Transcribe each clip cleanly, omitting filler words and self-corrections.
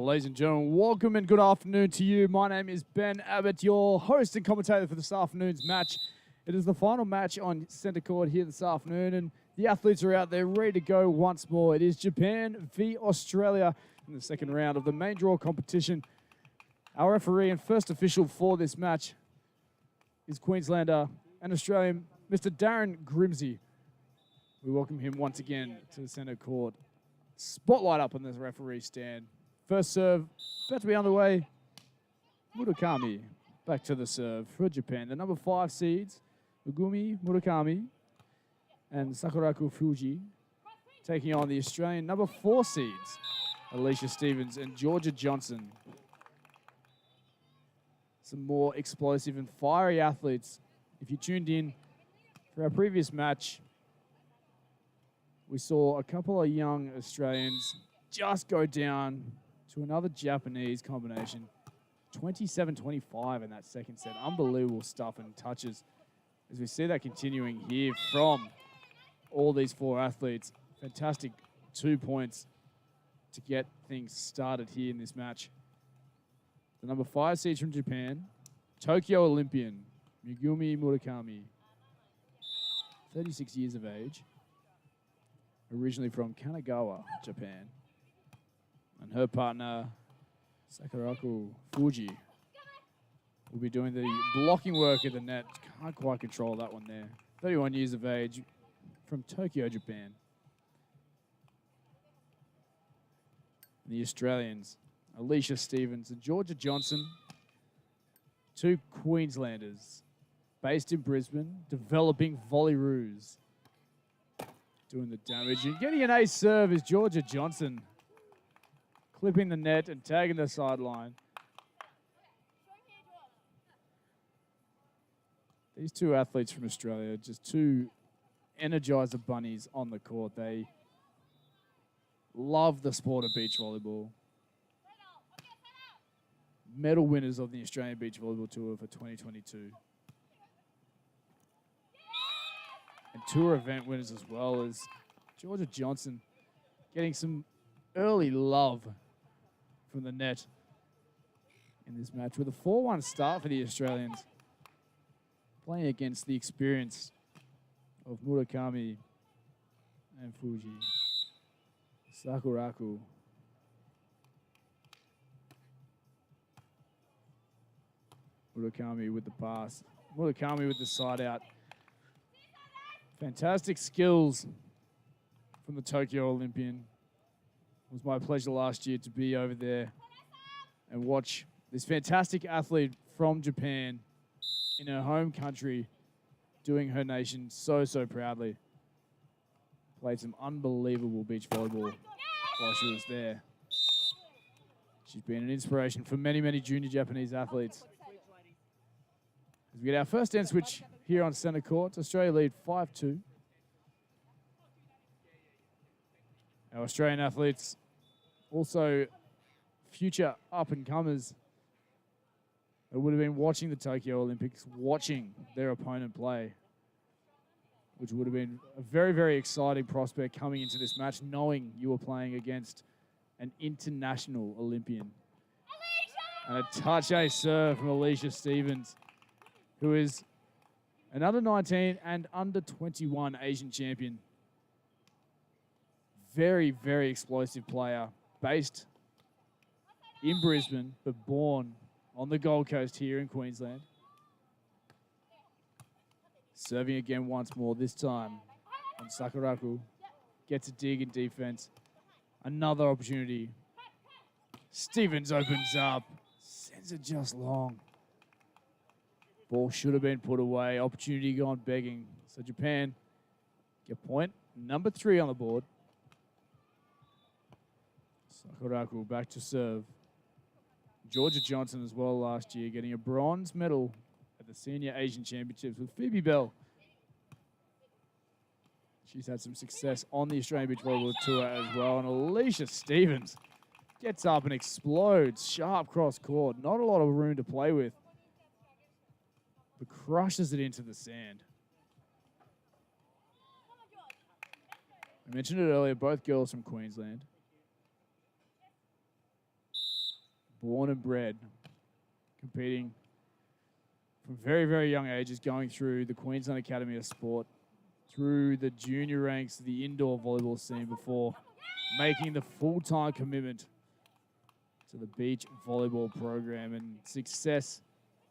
Ladies and gentlemen, welcome and good afternoon to you. My name is Ben Abbott, your host and commentator for this afternoon's match. It is the final match on centre court here this afternoon, and the athletes are out there ready to go once more. It is Japan v Australia in the second round of the main draw competition. Our referee and first official for this match is Queenslander and Australian Mr. Darren Grimsey. We welcome him once again to the centre court. Spotlight up on this referee stand. First serve about to be underway. Murakam back to the serve for Japan. The number 5 seeds, Megumi Murakam and Sakurako Fuji, taking on the Australian number 4 seeds, Alicia Stevens and Georgia Johnson. Some more explosive and fiery athletes. If you tuned in for our previous match, we saw a couple of young Australians just go down to another Japanese combination. 27-25 in that second set. Unbelievable stuff and touches. As we see that continuing here from all these 4 athletes. Fantastic 2 points to get things started here in this match. The number 5 seed from Japan, Tokyo Olympian, Megumi Murakam, 36 years of age, originally from Kanagawa, Japan. And her partner, Sakurako Fuji, will be doing the blocking work at the net. Can't quite control that one there. 31 years of age from Tokyo, Japan. And the Australians, Alicia Stevens and Georgia Johnson, 2 Queenslanders based in Brisbane, developing volleyball. Doing the damage and getting an ace serve is Georgia Johnson, clipping the net and tagging the sideline. These 2 athletes from Australia, just 2 energizer bunnies on the court. They love the sport of beach volleyball. Medal winners of the Australian Beach Volleyball Tour for 2022. And tour event winners as well, as Georgia Johnson getting some early love from the net in this match with a 4-1 start for the Australians, playing against the experience of Murakam and Fuji. Sakurako. Murakam with the pass. Murakam with the side out. Fantastic skills from the Tokyo Olympian. It was my pleasure last year to be over there and watch this fantastic athlete from Japan in her home country doing her nation so proudly. Played some unbelievable beach volleyball while she was there. She's been an inspiration for many junior Japanese athletes. As we get our first end switch here on centre court, Australia lead 5-2. Our Australian athletes, also future up-and-comers, that would have been watching the Tokyo Olympics, watching their opponent play, which would have been a very exciting prospect coming into this match, knowing you were playing against an international Olympian. And a touch ace serve from Alicia Stevens, who is an under-19 and under-21 Asian champion. Very explosive player, based in Brisbane, but born on the Gold Coast here in Queensland. Serving again once more, this time on Sakurako. Gets a dig in defense. Another opportunity. Stevens opens up, sends it just long. Ball should have been put away. Opportunity gone begging. So Japan get point number 3 on the board. Sakurako back to serve. Georgia Johnson as well last year, getting a bronze medal at the Senior Asian Championships with Phoebe Bell. She's had some success on the Australian Beach Volleyball Tour as well. And Alicia Stevens gets up and explodes. Sharp cross court. Not a lot of room to play with, but crushes it into the sand. I mentioned it earlier, both girls from Queensland. born and bred, competing from very, very young ages, going through the Queensland Academy of Sport, through the junior ranks of the indoor volleyball scene before making the full-time commitment to the beach volleyball program and success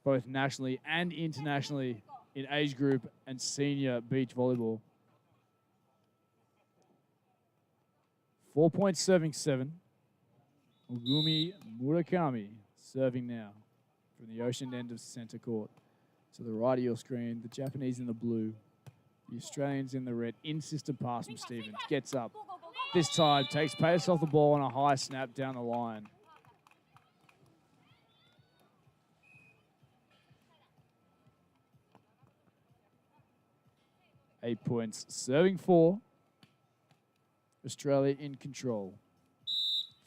both nationally and internationally in age group and senior beach volleyball. 4-point serving 7. Ogumi Murakami serving now from the ocean end of center court. To the right of your screen, the Japanese in the blue, the Australians in the red. In-system pass from Stevens. Gets up. This time takes pace off the ball on a high snap down the line. Eight points. Serving 4. Australia in control.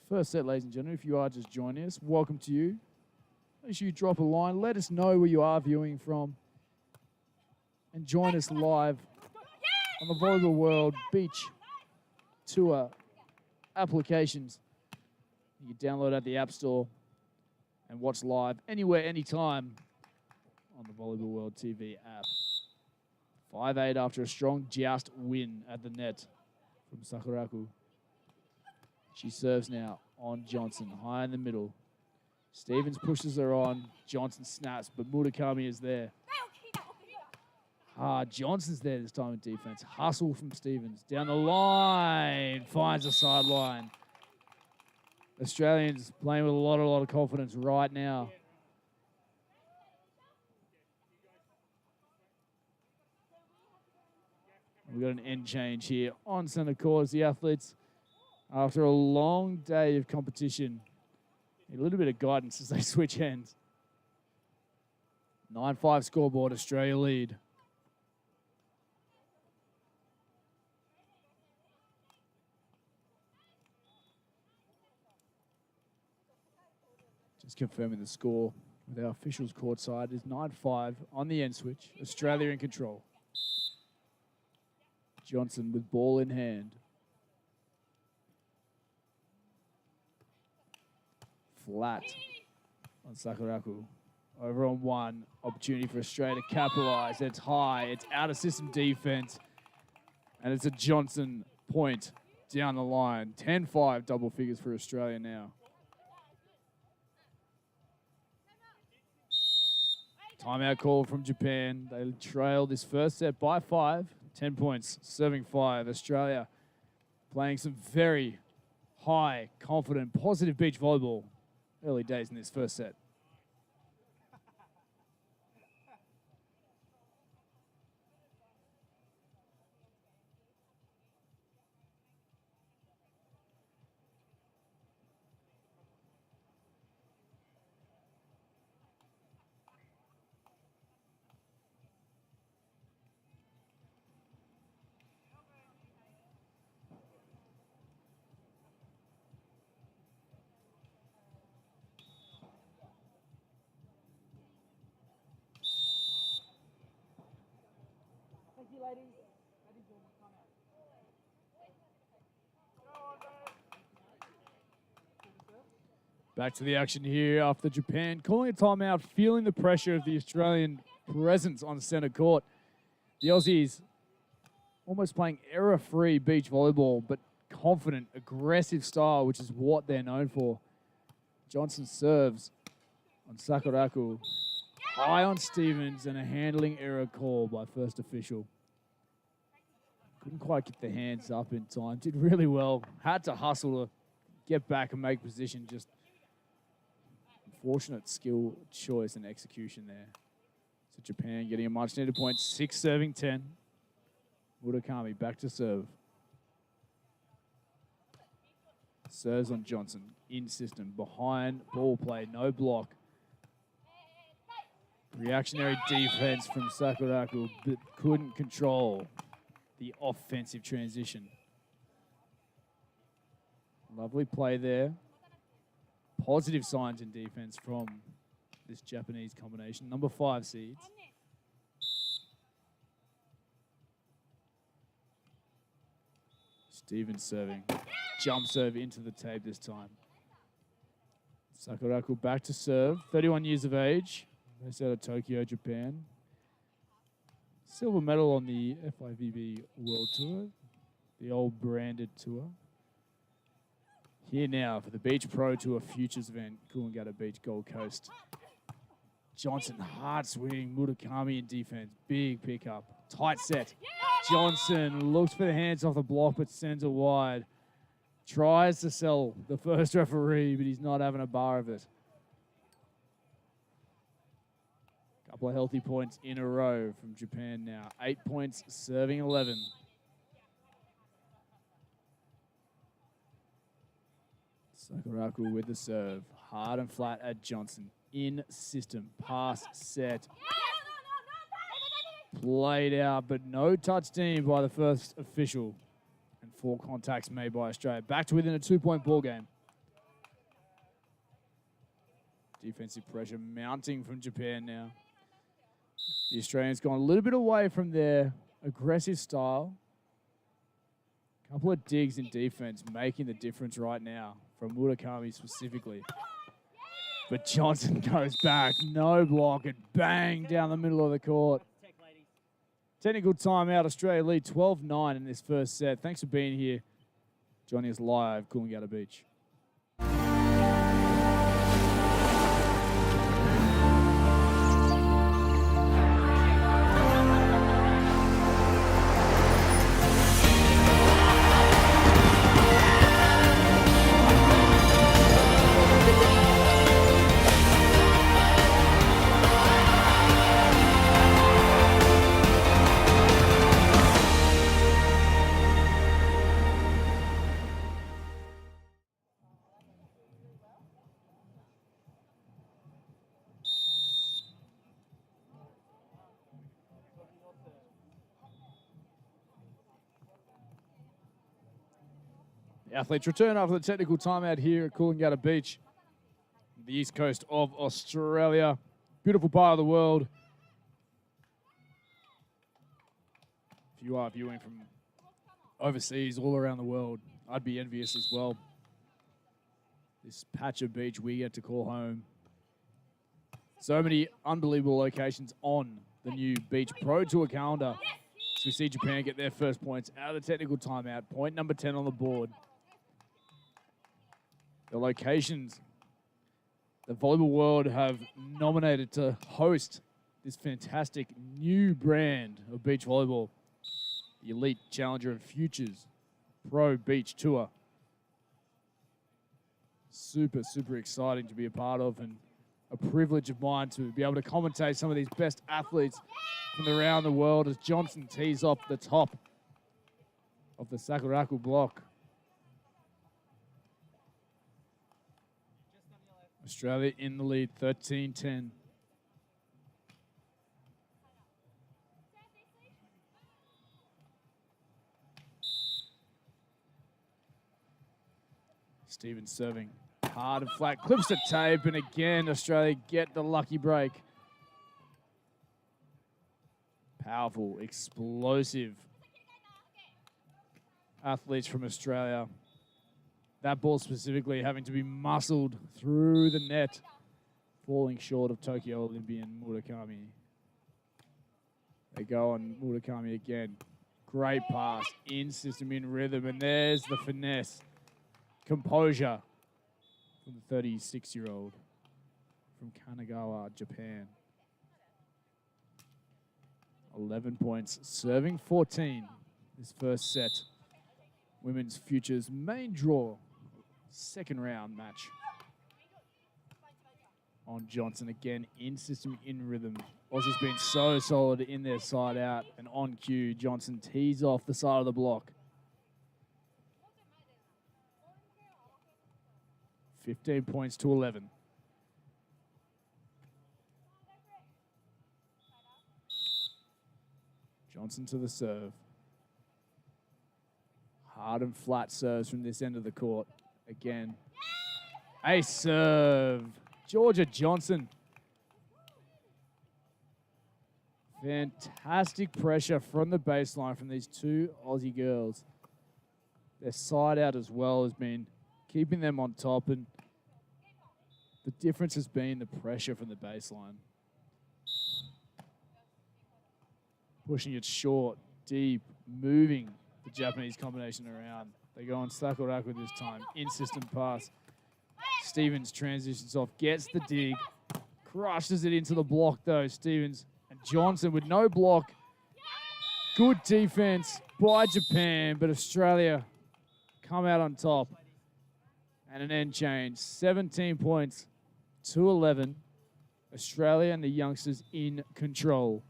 First set, ladies and gentlemen. If you are just joining us, welcome to you. Make sure you drop a line. Let us know where you are viewing from. And join us live on the Volleyball World Beach Tour applications. You can download at the App Store and watch live anywhere, anytime on the Volleyball World TV app. 5-8 after a strong joust win at the net from Sakurako. She serves now on Johnson, high in the middle. Stevens pushes her on. Johnson snaps, but Murakami is there. Johnson's there this time in defense. Hustle from Stevens. Down the line. Finds the sideline. Australians playing with a lot of confidence right now. We've got an end change here on center court as the athletes, after a long day of competition, need a little bit of guidance as they switch ends. 9-5 scoreboard, Australia lead. Just confirming the score with our officials courtside is 9-5 on the end switch. Australia in control. Johnson with ball in hand. Flat on Sakurako. Over on 1. Opportunity for Australia to capitalize. It's high. It's out of system defense. And it's a Johnson point down the line. 10-5 double figures for Australia now. Timeout call from Japan. They trail this first set by 5. 10 points, serving 5. Australia playing some very high, confident, positive beach volleyball early days in this first set. Back to the action here after Japan calling a timeout, feeling the pressure of the Australian presence on center court. The Aussies almost playing error-free beach volleyball, but confident, aggressive style, which is what they're known for. Johnson serves on Sakurako. High on Stevens, and a handling error call by first official. Couldn't quite get the hands up in time. Did really well. Had to hustle to get back and make position. Just unfortunate skill choice and execution there. So Japan getting a much needed point. 6 serving 10. Murakami back to serve. Serves on Johnson. In system. Behind ball play. No block. Reactionary defense from Sakurako, but couldn't control the offensive transition. Lovely play there. Positive signs in defense from this Japanese combination. Number 5 seeds. Stevens serving. Jump serve into the tape this time. Sakurako back to serve. 31 years of age. Based out of Tokyo, Japan. Silver medal on the FIVB World Tour. The old branded tour. Here now for the Beach Pro Tour Futures event. Coolangatta Beach, Gold Coast. Johnson, hard swing. Murakami in defense. Big pickup. Tight set. Johnson looks for the hands off the block, but sends it wide. Tries to sell the first referee, but he's not having a bar of it. Couple of healthy points in a row from Japan now. 8 points, serving 11. Sakurako with the serve. Hard and flat at Johnson. In system. Pass set. Played out, but no touch team by the first official. And 4 contacts made by Australia. Back to within a 2-point ball game. Defensive pressure mounting from Japan now. The Australians gone a little bit away from their aggressive style. Couple of digs in defense making the difference right now from Murakami specifically. But Johnson goes back, no block, and bang down the middle of the court. Technical timeout, Australia lead 12-9 in this first set. Thanks for being here, joining us live, Coolangatta Beach. The athletes return after the technical timeout here at Coolangatta Beach, the east coast of Australia. Beautiful part of the world. If you are viewing from overseas, all around the world, I'd be envious as well. This patch of beach we get to call home. So many unbelievable locations on the new Beach Pro Tour calendar. So we see Japan get their first points out of the technical timeout. Point number 10 on the board. The locations the volleyball world have nominated to host this fantastic new brand of beach volleyball, the Elite Challenger and Futures Pro Beach Tour. Super, super exciting to be a part of, and a privilege of mine to be able to commentate some of these best athletes from around the world as Johnson tees off the top of the Sakurako block. Australia in the lead, 13-10. Stevens serving hard and flat, clips the tape, and again, Australia get the lucky break. Powerful, explosive athletes from Australia. That ball specifically having to be muscled through the net, falling short of Tokyo Olympian Murakami. They go on Murakami again. Great pass, in system, in rhythm, and there's the finesse. Composure from the 36-year-old from Kanagawa, Japan. 11 points, serving 14 this first set. Women's Futures main draw. Second round match on Johnson again, in system, in rhythm. Aussie's been so solid in their side out, and on cue, Johnson tees off the side of the block. 15 points to 11. Johnson to the serve. Hard and flat serves from this end of the court. Again, ace serve. Georgia Johnson. Fantastic pressure from the baseline from these two Aussie girls. Their side out as well has been keeping them on top, and The difference has been the pressure from the baseline. Pushing it short, deep, moving the Japanese combination around. They go on Sakurako this time. In-system pass. Stevens transitions off, gets the dig, crushes it into the block though, Stevens. And Johnson with no block. Good defense by Japan, but Australia come out on top. And an end change, 17 points to 11. Australia and the youngsters in control.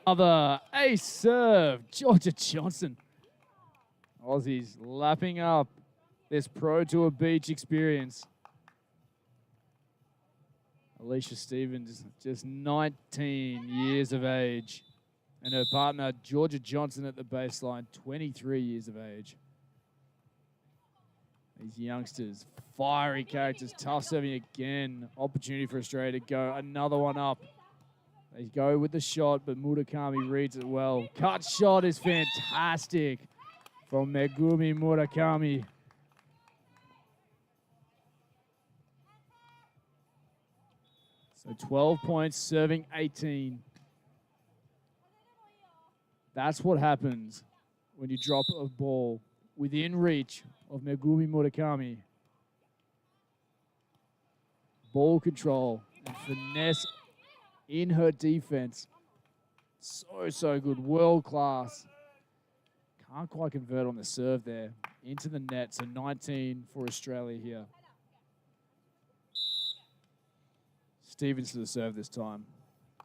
Another ace serve, Georgia Johnson. Aussies lapping up this Pro Tour Beach experience. Alicia Stevens, just 19 years of age. And her partner, Georgia Johnson at the baseline, 23 years of age. These youngsters, fiery characters, tough serving again. Opportunity for Australia to go another one up. They go with the shot, but Murakami reads it well. Cut shot is fantastic from Megumi Murakami. So 12 points, serving 18. That's what happens when you drop a ball within reach of Megumi Murakami. Ball control and finesse in her defense. So good. World class. Can't quite convert on the serve there. Into the net. So 19 for Australia here. Stevens to the serve this time.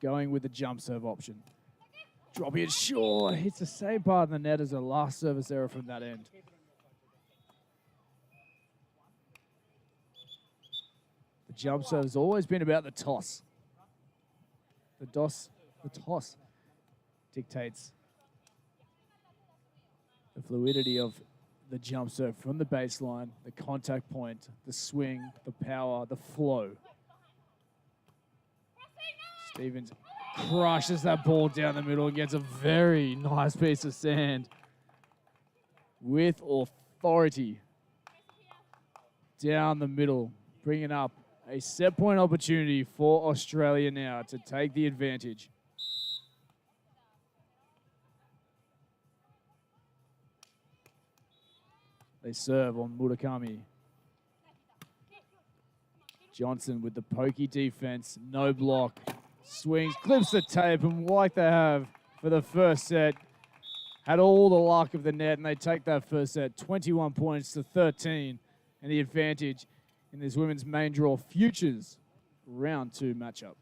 Going with the jump serve option. Dropping it short. Hits the same part of the net as her last service error from that end. The jump serve has always been about the toss. The toss dictates the fluidity of the jump serve from the baseline, the contact point, the swing, the power, the flow. Stevens crushes that ball down the middle and gets a very nice piece of sand with authority down the middle, bringing up a set point opportunity for Australia now to take the advantage. They serve on Murakami. Johnson with the pokey defense, no block. Swings, clips the tape, and like they have for the first set, had all the luck of the net, and they take that first set, 21 points to 13, and the advantage in this women's main draw futures round 2 matchup.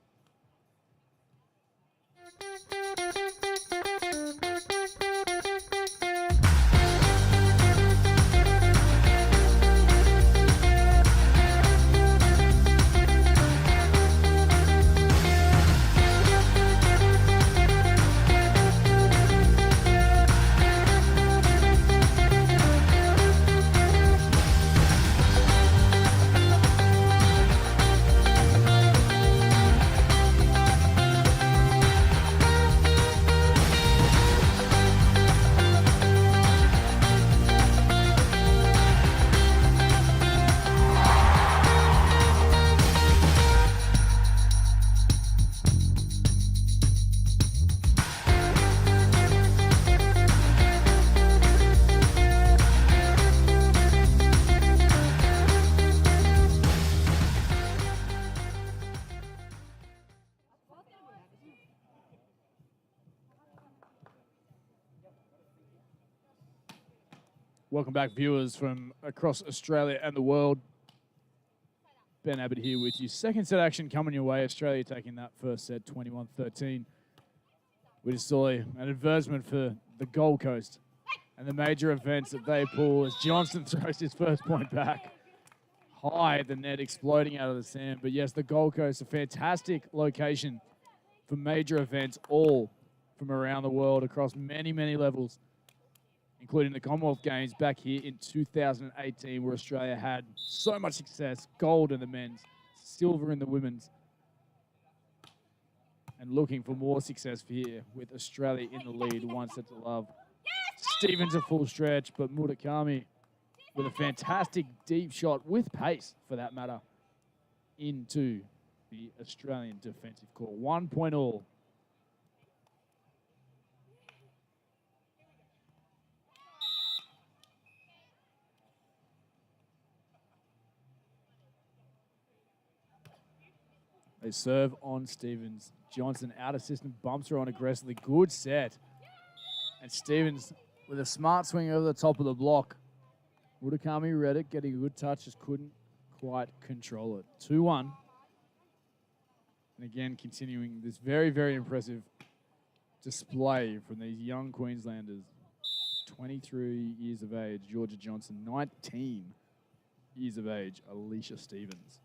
Welcome back, viewers from across Australia and the world. Ben Abbott here with you. Second set action coming your way. Australia taking that first set, 21-13. We just saw an advertisement for the Gold Coast and the major events that they pull as Johnson throws his first point back. High, the net exploding out of the sand. But yes, the Gold Coast, a fantastic location for major events, all from around the world across many, many levels. including the Commonwealth Games back here in 2018, where Australia had so much success, gold in the men's, silver in the women's, and looking for more success here with Australia in the lead, 1-0. Stevens a full stretch, but Murakam with a fantastic deep shot with pace, for that matter, into the Australian defensive core. 1 point all. They serve on Stevens. Johnson out of system, bumps her on aggressively. Good set. And Stevens with a smart swing over the top of the block. Murakam read it, getting a good touch, just couldn't quite control it. 2-1. And again, continuing this very, very impressive display from these young Queenslanders. 23 years of age, Georgia Johnson. 19 years of age, Alicia Stevens.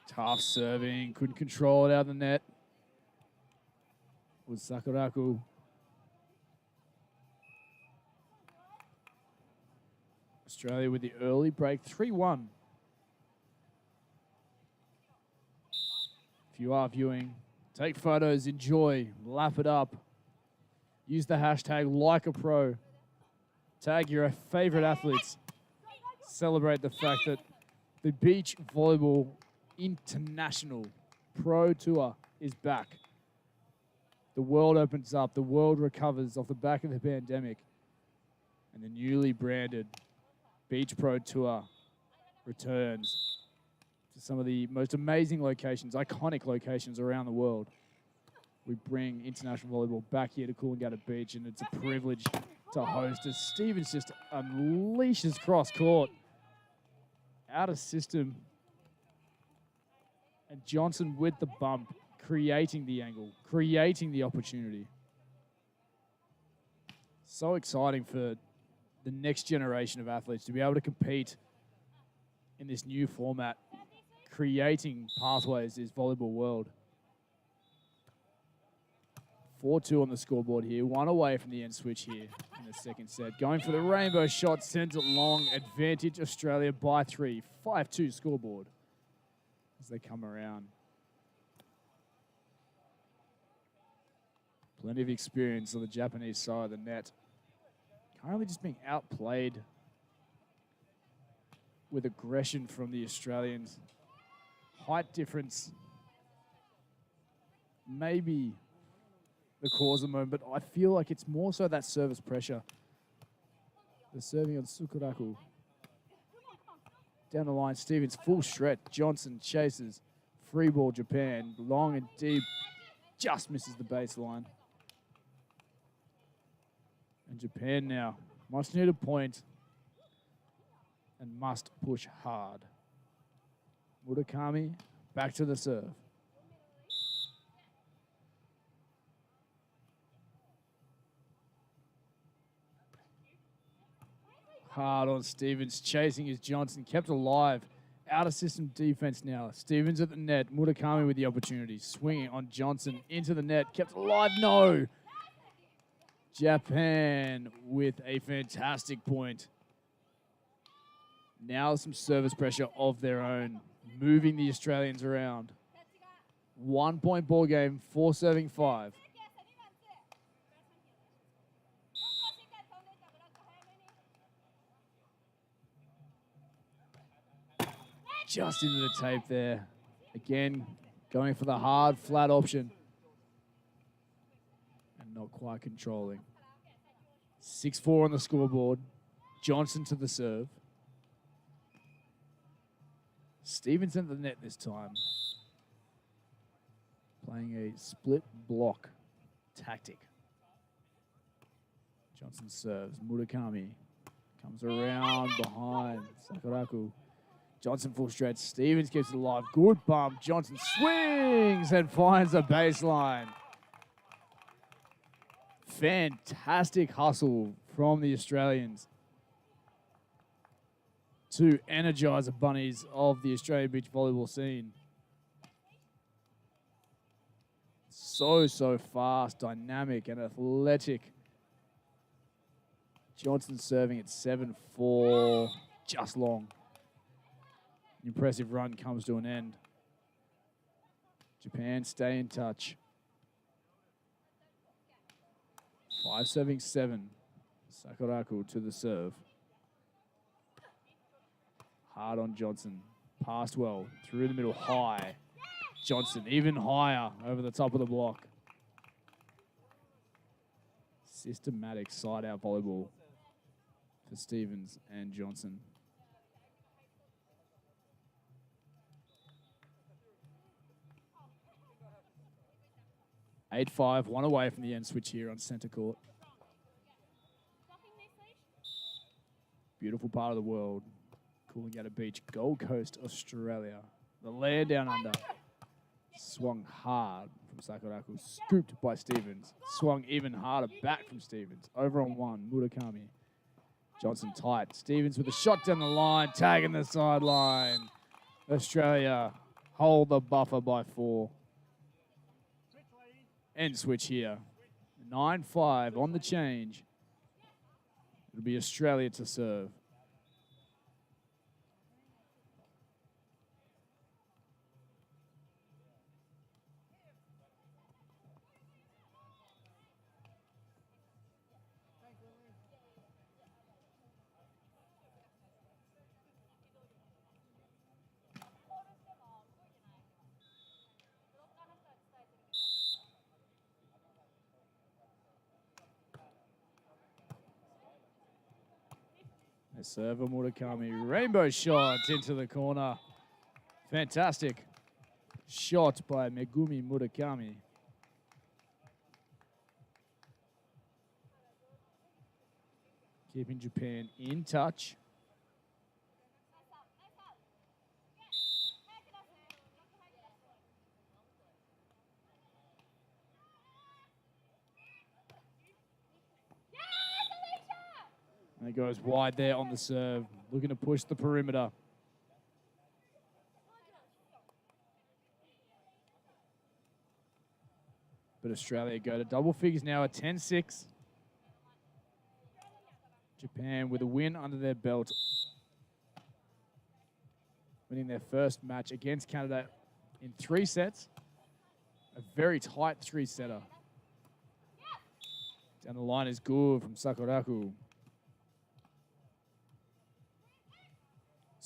Tough serving, couldn't control it out of the net. Was Sakurako. Australia with the early break, 3-1. If you are viewing, take photos, enjoy, lap it up. Use the hashtag #LikeAPro. Tag your favorite athletes. Celebrate the fact that the Beach Volleyball International Pro Tour is back. The world opens up. The world recovers off the back of the pandemic. And the newly branded Beach Pro Tour returns to some of the most amazing locations, iconic locations around the world. We bring international volleyball back here to Coolangatta Beach, and it's a privilege to host as Stevens just unleashes cross court. Out of system. And Johnson with the bump, creating the angle, creating the opportunity. So exciting for the next generation of athletes to be able to compete in this new format, creating pathways is volleyball world. 4-2 on the scoreboard here, 1 away from the end switch here in the second set. Going for the rainbow shot, sends it long, advantage Australia by 3, 5-2 scoreboard as they come around. Plenty of experience on the Japanese side of the net. Currently just being outplayed with aggression from the Australians. Height difference maybe the cause of the moment, but I feel like it's more so that service pressure. The serving on Sakurako. Down the line, Stevens full stretch. Johnson chases. Free ball Japan. Long and deep. Just misses the baseline. And Japan now must need a point and must push hard. Murakam back to the serve. Hard on Stevens, chasing his Johnson, kept alive. Out of system defense now. Stevens at the net. Murakam with the opportunity. Swinging on Johnson into the net. Kept alive. No. Japan with a fantastic point. Now some service pressure of their own. Moving the Australians around. 1 point ball game. 4 serving 5. Just into the tape there. Again, going for the hard, flat option. And not quite controlling. 6-4 on the scoreboard. Johnson to the serve. Stevens at the net this time. Playing a split block tactic. Johnson serves. Murakam comes around behind Sakurako. Johnson full stretch. Stevens keeps it alive. Good bump. Johnson swings and finds the baseline. Fantastic hustle from the Australians to energize the bunnies of the Australian beach volleyball scene. So fast, dynamic, and athletic. Johnson serving at 7-4, just long. Impressive run comes to an end. Japan stay in touch. 5 serving 7. Sakurako to the serve. Hard on Johnson. Passed well. Through the middle. High. Johnson even higher over the top of the block. Systematic side-out volleyball for Stevens and Johnson. Eight 5, one away from the end switch here on centre court. Beautiful part of the world. Coolangatta Beach, Gold Coast, Australia. The layer down under. Swung hard from Sakurako. Scooped by Stevens. Swung even harder back from Stevens. Over on one, Murakam. Johnson tight. Stevens with a shot down the line. Tagging the sideline. Australia hold the buffer by 4. End switch here. 9-5 on the change. It'll be Australia to serve. A server Murakam. Rainbow shot into the corner. Fantastic shot by Megumi Murakam. Keeping Japan in touch. And it goes wide there on the serve. Looking to push the perimeter. But Australia go to double figures now at 10-6. Japan with a win under their belt. Winning their first match against Canada in 3 sets. A very tight 3-setter. Down the line is good from Sakurako.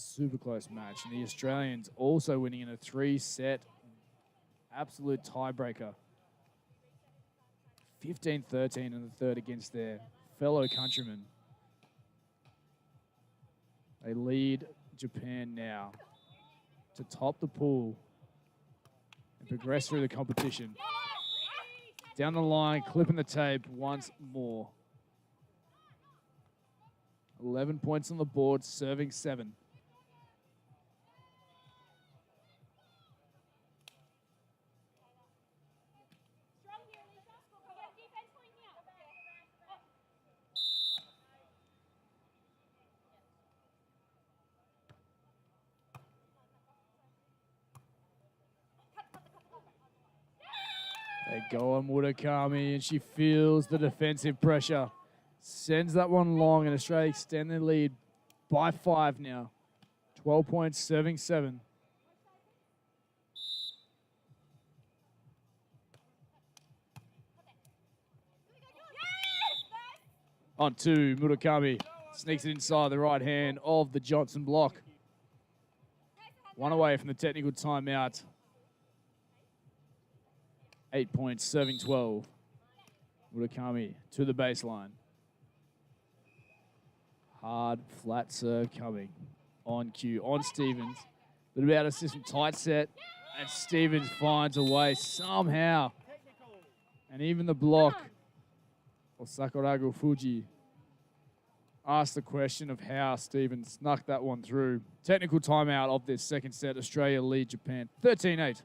Super close match. And the Australians also winning in a 3-set absolute tiebreaker. 15-13 in the third against their fellow countrymen. They lead Japan now to top the pool and progress through the competition. Down the line, clipping the tape once more. 11 points on the board, serving 7. They go on Murakam, and she feels the defensive pressure. Sends that one long, and Australia extend their lead by 5 now. 12 points, serving 7. On 2, Murakam sneaks it inside the right hand of the Johnson block. 1 away from the technical timeout. 8 points, serving 12. Murakam to the baseline. Hard, flat serve coming. On cue, on Stevens. A little bit out of system, tight set. And Stevens finds a way somehow. And even the block of Sakurako Fuji asked the question of how Stevens snuck that one through. Technical timeout of this second set. Australia lead Japan 13-8.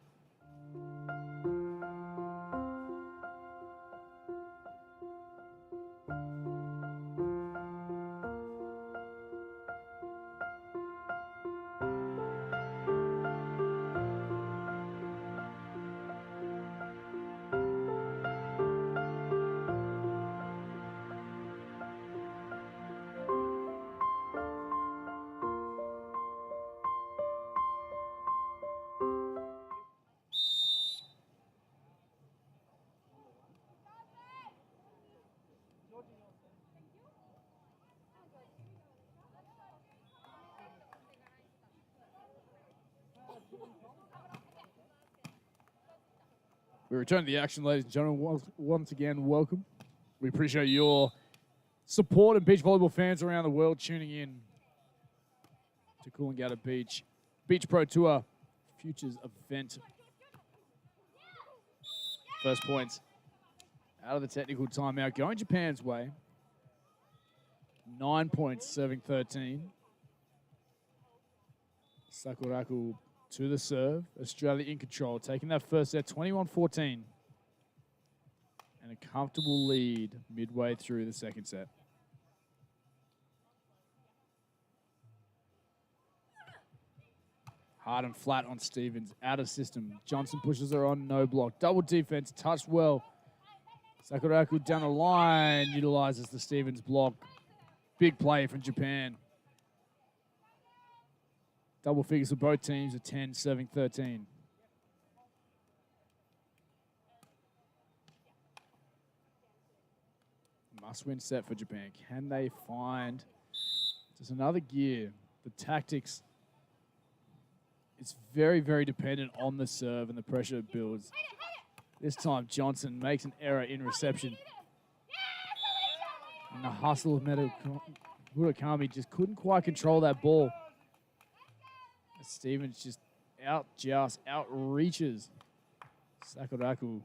We return to the action, ladies and gentlemen. Once again, welcome. We appreciate your support and beach volleyball fans around the world tuning in to Coolangatta Beach Pro Tour Futures event. First points out of the technical timeout, going Japan's way. 9 points, serving 13. Sakurako to the serve. Australia in control, taking that first set, 21-14. And a comfortable lead midway through the second set. Hard and flat on Stevens, out of system. Johnson pushes her on, no block. Double defense, touched well. Sakurako down the line, utilizes the Stevens block. Big play from Japan. Double figures for both teams at 10, serving 13. Must-win set for Japan. Can they find just another gear? The tactics, it's very, very dependent on the serve and the pressure it builds. This time, Johnson makes an error in reception. And the hustle of Murakam just couldn't quite control that ball. Stevens just outreaches Sakurako,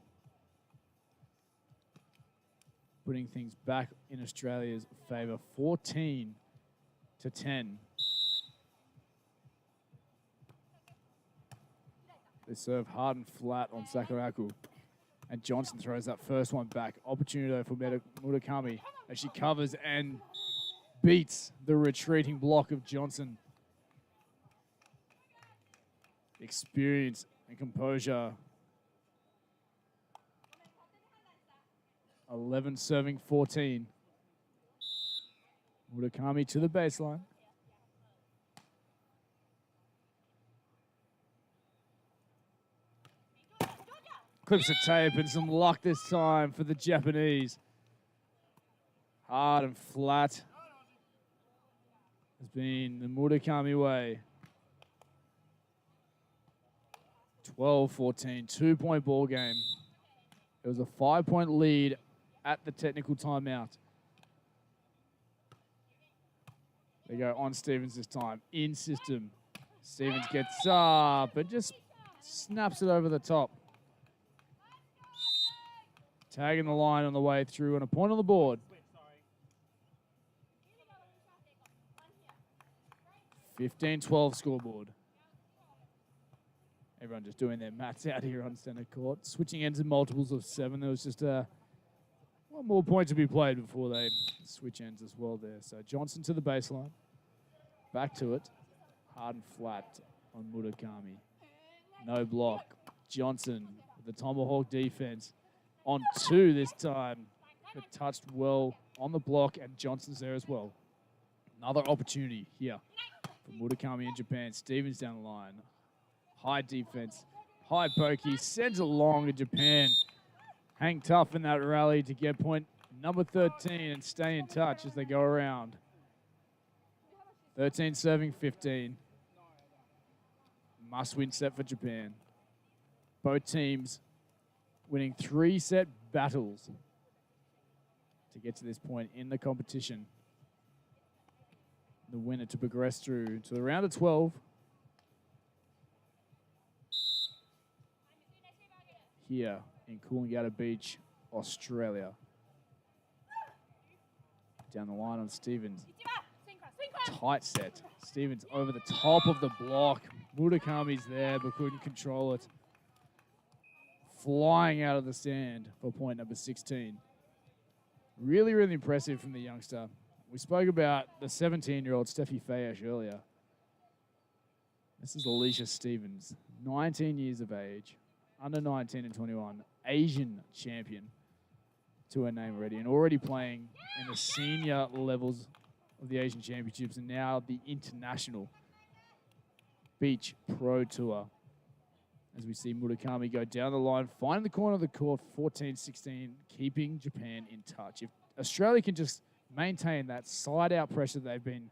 putting things back in Australia's favour, 14-10. They serve hard and flat on Sakurako, and Johnson throws that first one back. Opportunity though for Murakam as she covers and beats the retreating block of Johnson. Experience and composure. 11 serving 14. Murakam to the baseline. Clips of tape and some luck this time for the Japanese. Hard and flat has been the Murakam way. 12-14, 2-point ball game. It was a 5-point lead at the technical timeout. They go on Stevens this time, in system. Stevens gets up and just snaps it over the top. Tagging the line on the way through and a point on the board. 15-12 scoreboard. Everyone just doing their maths out here on center court. Switching ends in multiples of 7. There was just one more point to be played before they switch ends as well there. So Johnson to the baseline. Back to it. Hard and flat on Murakam. No block. Johnson with the tomahawk defense. On 2 this time. But touched well on the block, and Johnson's there as well. Another opportunity here for Murakam in Japan. Stevens down the line. High defense, high pokey, sends it long to Japan. Hang tough in that rally to get point number 13 and stay in touch as they go around. 13 serving 15. Must-win set for Japan. Both teams winning 3-set battles to get to this point in the competition. The winner to progress through to the round of 12. Here in Coolangatta Beach, Australia. Down the line on Stevens. Tight set. Stevens over the top of the block. Murakami's there but couldn't control it. Flying out of the sand for point number 16. Really, really impressive from the youngster. We spoke about the 17-year-old Steffi Fayesh earlier. This is Alicia Stevens, 19 years of age. Under 19 and 21, Asian champion to her name already, and already playing in the senior levels of the Asian Championships and now the International Beach Pro Tour. As we see Murakam go down the line, finding the corner of the court, 14-16, keeping Japan in touch. If Australia can just maintain that side-out pressure they've been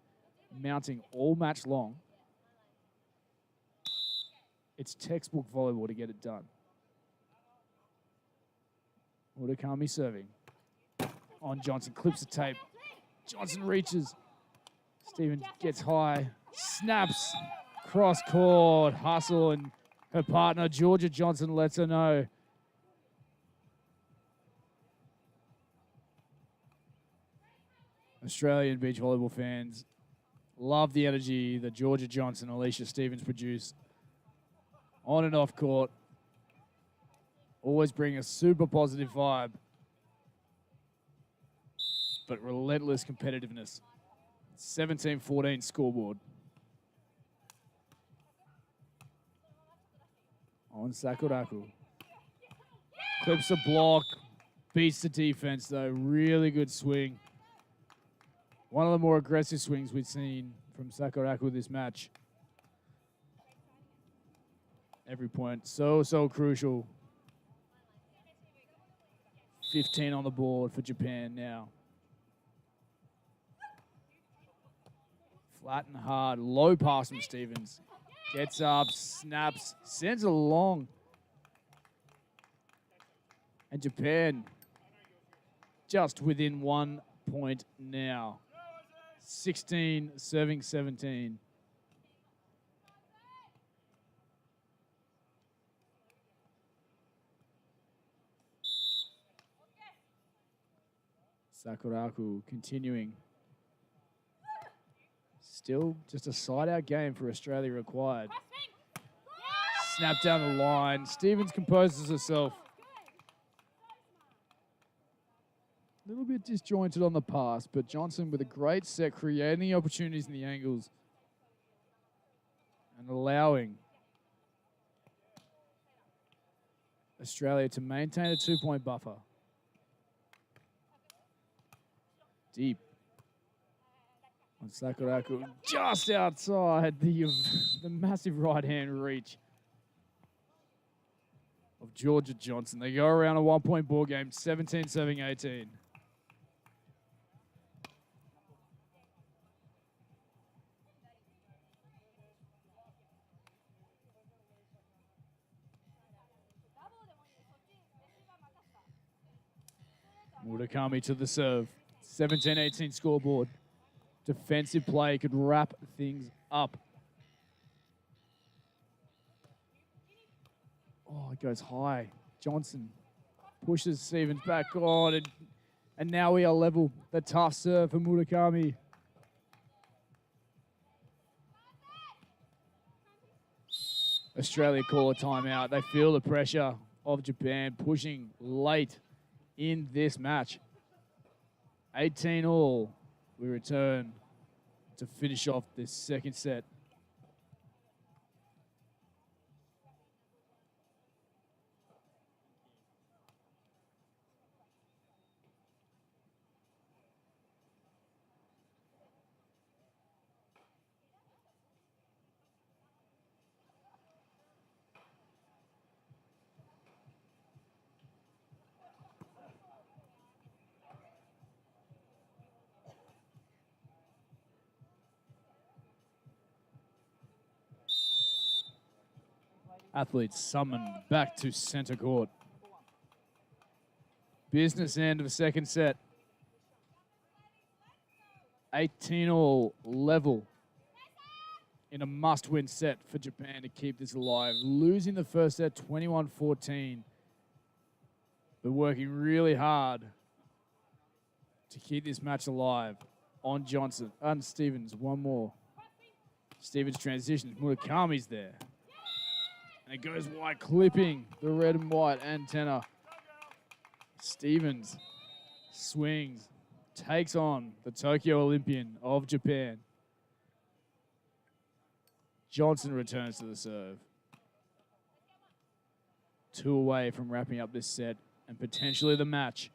mounting all match long, It's textbook volleyball to get it done. Murakami serving. On Johnson, clips the tape. Johnson reaches. Stevens gets high. Snaps. Cross court. Hustle, and her partner, Georgia Johnson, lets her know. Australian beach volleyball fans love the energy that Georgia Johnson and Alicia Stevens produce on and off court. Always bring a super positive vibe, but relentless competitiveness. 17-14 scoreboard. On Sakurako. Clips a block. Beats the defense, though. Really good swing. One of the more aggressive swings we've seen from Sakurako this match. Every point so crucial. 15 on the board for Japan now. Flat and hard. Low pass from Stevens. Gets up, snaps, sends it along. And Japan just within 1 point now. 16 serving 17. Sakurako continuing. Still just a side-out game for Australia required. Snap down the line. Stevens composes herself. A little bit disjointed on the pass, but Johnson with a great set, creating the opportunities in the angles and allowing Australia to maintain a 2-point buffer. Deep. On Sakurako, just outside the massive right-hand reach of Georgia Johnson. They go around a 1-point ball game, 17 serving 18. Murakami to the serve. 17-18 scoreboard. Defensive play could wrap things up. Oh, it goes high. Johnson pushes Stevens back on, and now we are level. The tough serve for Murakami. Australia call a timeout. They feel the pressure of Japan pushing late in this match. 18 all. We return to finish off this second set. Athletes summoned back to center court. Business end of the second set. 18 all level in a must-win set for Japan to keep this alive. Losing the first set 21-14, but working really hard to keep this match alive. On Johnson and Stevens, one more. Stevens transitions, Murakami's there. And it goes wide, clipping the red and white antenna. Stevens swings, takes on the Tokyo Olympian of Japan. Johnson returns to the serve. 2 away from wrapping up this set and potentially the match.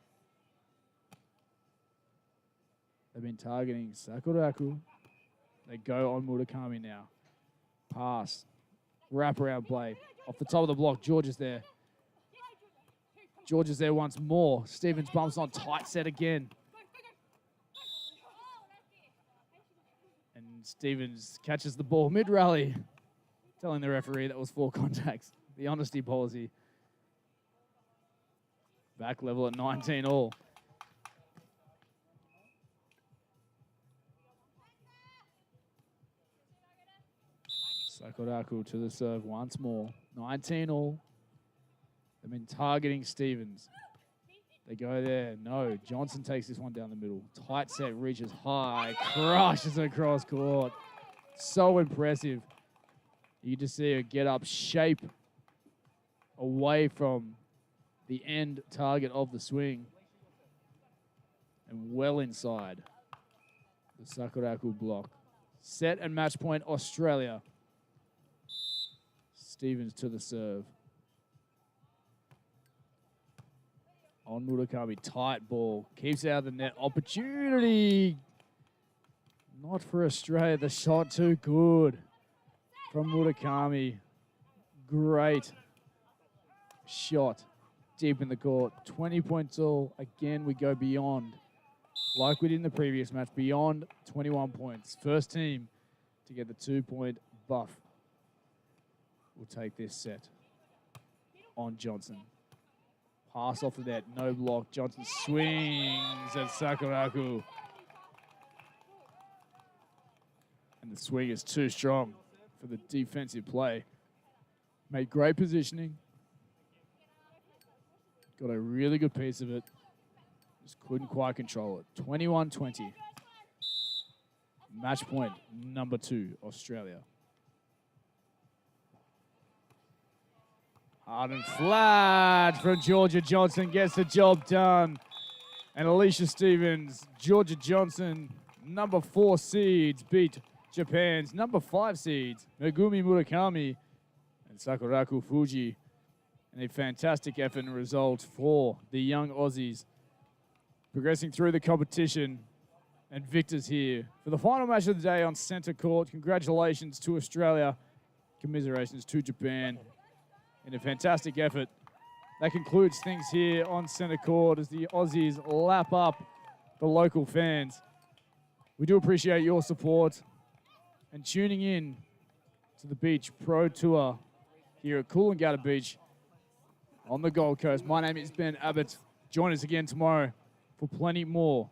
They've been targeting Sakurako. They go on Murakami now. Pass. Wraparound play. Off the top of the block, George is there. George is there once more. Stevens bumps on, tight set again. And Stevens catches the ball mid-rally. Telling the referee that was 4 contacts. The honesty policy. Back level at 19 all. Sakurako to the serve once more. 19 all. They've been targeting Stevens. They go there. No. Johnson takes this one down the middle. Tight set, reaches high, crushes across court. So impressive. You just see her get up, shape away from the end target of the swing. And well inside the Sakurako block. Set and match point, Australia. Stevens to the serve. On Murakami, tight ball. Keeps it out of the net. Opportunity. Not for Australia. The shot too good from Murakami. Great shot deep in the court. 20 points all. Again, we go beyond. Like we did in the previous match, beyond 21 points. First team to get the 2-point buff will take this set on Johnson. Pass off the net, no block. Johnson swings at Sakurako. And the swing is too strong for the defensive play. Made great positioning. Got a really good piece of it. Just couldn't quite control it. 21-20. Match point number 2, Australia. Hard and flat from Georgia Johnson. Gets the job done. And Alicia Stevens, Georgia Johnson, number 4 seeds, beat Japan's number 5 seeds, Megumi Murakami and Sakurako Fuji. And a fantastic effort and result for the young Aussies. Progressing through the competition and victors here for the final match of the day on centre court. Congratulations to Australia. Commiserations to Japan. In a fantastic effort. That concludes things here on centre court as the Aussies lap up the local fans. We do appreciate your support and tuning in to the Beach Pro Tour here at Coolangatta Beach on the Gold Coast. My name is Ben Abbott. Join us again tomorrow for plenty more